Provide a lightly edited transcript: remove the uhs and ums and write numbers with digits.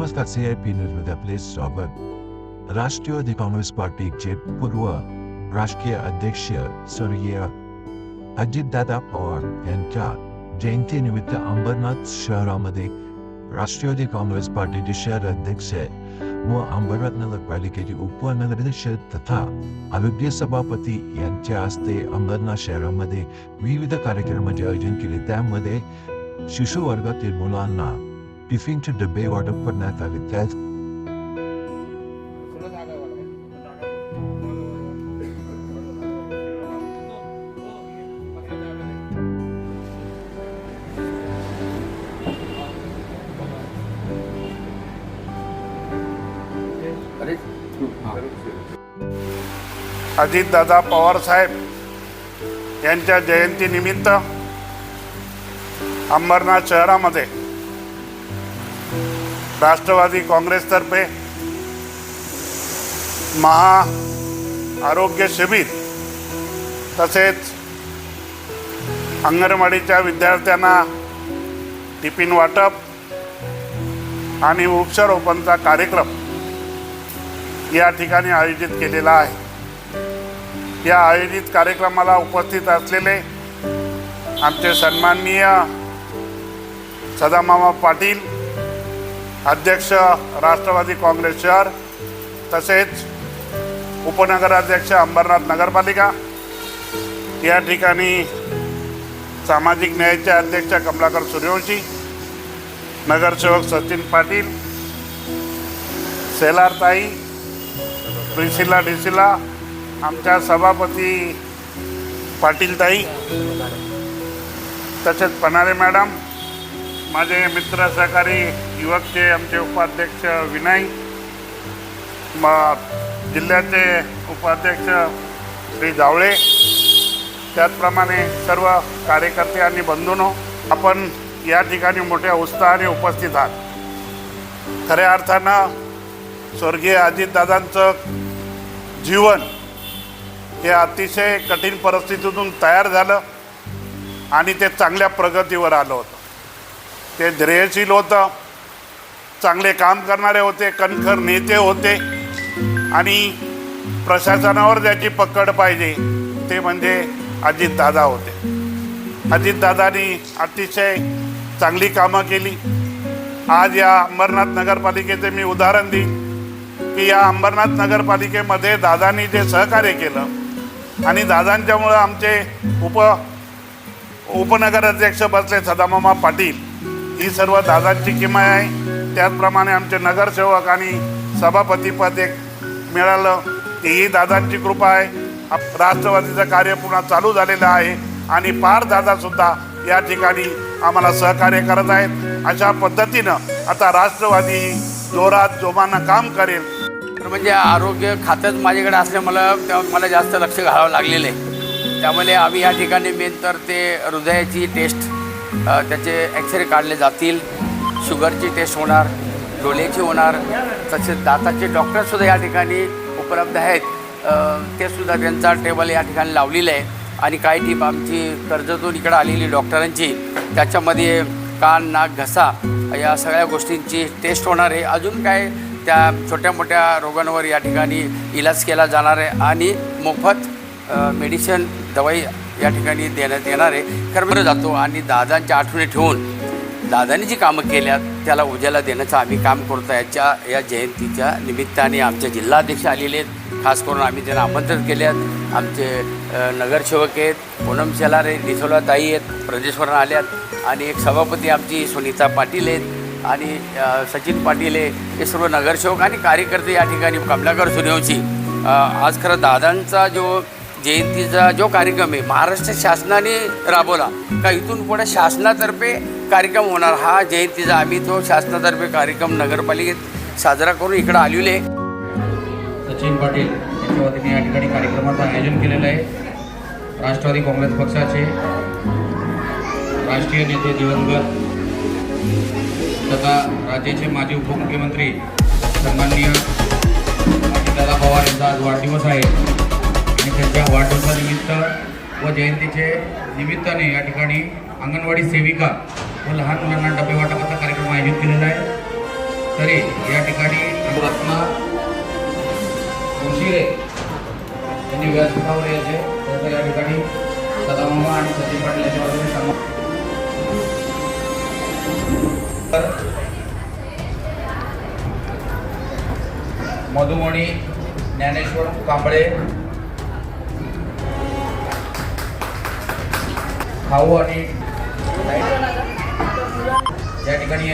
नमस्कार, CIP न्यूजमध्ये आपले स्वागत। राष्ट्रवादी काँग्रेस पार्टीचे पूर्व राष्ट्रीय अध्यक्ष स्वर्गीय अजितदादा पवार यांच्या जयंतीनिमित्त अंबरनाथ शहरामध्ये राष्ट्रवादी काँग्रेस पार्टीचे शहर अध्यक्ष व अंबरनाथ नगरपालिकेचे उपनगराध्यक्ष तथा आरोग्य सभापती यांच्या हस्ते अंबरनाथ शहरामध्ये विविध कार्यक्रमांचे आयोजन केले। त्यामध्ये शिशु वर्गातील मुलांना टिफिनचे डबे वाटप करण्यात आले। त्यात अजितदादा पवार साहेब यांच्या जयंतीनिमित्त अंबरनाथ शहरामध्ये राष्ट्रवादी काँग्रेसतर्फे महा आरोग्य शिबिर तसेच अंगणवाडीच्या विद्यार्थ्यांना टिफिन वाटप आणि वृक्षारोपणचा कार्यक्रम या ठिकाणी आयोजित केलेला आहे। या आयोजित कार्यक्रमाला उपस्थित असलेले आमचे सन्माननीय सदामामा पाटील, अध्यक्ष राष्ट्रवादी काँग्रेस शहर, तसेच उपनगराध्यक्ष अंबरनाथ नगरपालिका, या ठिकाणी सामाजिक न्यायाचे अध्यक्ष कमलाकर सूर्यवंशी, नगरसेवक सचिन पाटील, सेलारताई, प्रिसिला डिसिला, आमच्या सभापती पाटीलताई, तसेच पनारे मॅडम, माझे मित्र सहकारी युवकचे आमचे उपाध्यक्ष विनय, जिल्ह्याचे उपाध्यक्ष श्री जावळे, त्याचप्रमाणे सर्व कार्यकर्ते आणि बंधूंनो, आपण या ठिकाणी मोठ्या उत्साहाने उपस्थित आहात। खऱ्या अर्थानं स्वर्गीय अजितदादांचं जीवन हे अतिशय कठीण परिस्थितीतून तयार झालं आणि ते चांगल्या प्रगतीवर आलं होतं। ते धैर्यशील होतं, चांगले काम करणारे होते, कणखर नेते होते आणि प्रशासनावर ज्याची पकड पाहिजे ते म्हणजे अजितदादा होते। अजितदादांनी अतिशय चांगली कामं केली। आज या अंबरनाथ नगरपालिकेचे मी उदाहरण देईन की या अंबरनाथ नगरपालिकेमध्ये दादांनी जे सहकार्य केलं आणि दादांच्यामुळं आमचे उपनगराध्यक्ष बसले सदामामा पाटील, ही सर्व दादांची किमया आहे। त्याचप्रमाणे आमचे नगरसेवक आणि सभापतीपद एक मिळालं, तीही दादांची कृपा आहे। राष्ट्रवादीचं कार्य पुन्हा चालू झालेलं आहे आणि पार दादासुद्धा या ठिकाणी आम्हाला सहकार्य करत आहेत। अशा पद्धतीनं आता राष्ट्रवादी जोरात जोमानं काम करेल। म्हणजे आरोग्य खात्यात माझ्याकडे असल्यामुळं तेव्हा मला जास्त लक्ष घालावं लागलेलं आहे। त्यामुळे आम्ही या ठिकाणी मेन तर ते हृदयाची टेस्ट, त्याचे एक्सरे काढले जातील, शुगरची टेस्ट होणार, डोळ्याची होणार, तसेच दाताचे डॉक्टरसुद्धा या ठिकाणी उपलब्ध आहेत। ते सुद्धा त्यांचा टेबल या ठिकाणी लावलेलं आहे आणि काही टीप आमची कर्जतून इकडं आलेली डॉक्टरांची, त्याच्यामध्ये कान, नाक, घसा या सगळ्या गोष्टींची टेस्ट होणार आहे। अजून काय त्या छोट्या मोठ्या रोगांवर या ठिकाणी इलाज केला जाणार आहे आणि मोफत मेडिसिन, दवाई या ठिकाणी देण्यात येणार आहे। खरं जातो आणि दादांच्या आठवणी ठेवून दादांनी जी कामं केल्यात त्याला उजाला देण्याचं आम्ही काम करतो। या जयंतीच्या निमित्ताने आमचे जिल्हाध्यक्ष आलेले आहेत, खास करून आम्ही त्यांना आमंत्रित केले आहेत। आमचे नगरसेवक आहेत, पूनम शेलारे, डिसोलाताई आहेत, प्रदेशवरून आल्यात आणि एक सभापती आमची सुनीता पाटील आहेत आणि सचिन पाटील आहे, हे सर्व नगरसेवक आणि कार्यकर्ते या ठिकाणी, कमलाकर सूर्यवंशी। आज खरं दादांचा जो जयंतीचा जो कार्यक्रम आहे महाराष्ट्र शासनाने राबवला का, इथून पुढे शासनातर्फे कार्यक्रम होणार। हा जयंतीचा आम्ही तो शासनातर्फे कार्यक्रम नगरपालिकेत साजरा करून इकडं आलेले आहे। सचिन पाटील यांच्या वतीने या ठिकाणी कार्यक्रमाचं आयोजन केलेलं आहे। राष्ट्रवादी काँग्रेस पक्षाचे राष्ट्रीय नेते दिवंगत तथा राज्याचे माजी उपमुख्यमंत्री सन्माननीय अजितदादा पवार यांचा आज वाढदिवस आहे आणि त्यांच्या वाढदिवसानिमित्त व जयंतीचे निमित्ताने या ठिकाणी अंगणवाडी सेविका व लहान मुलांना डबे वाटपाचा कार्यक्रम आयोजित केलेला आहे। तरी या ठिकाणी रत्ना उशिरे यांनी व्यासपीठावर यायचे, त्याचं या ठिकाणी सदामामा आणि सचिन पाटील यांच्या वतीने सन्मान. मधुमणी ज्ञानेश्वर कांबळे खाऊ आणि या ठिकाणी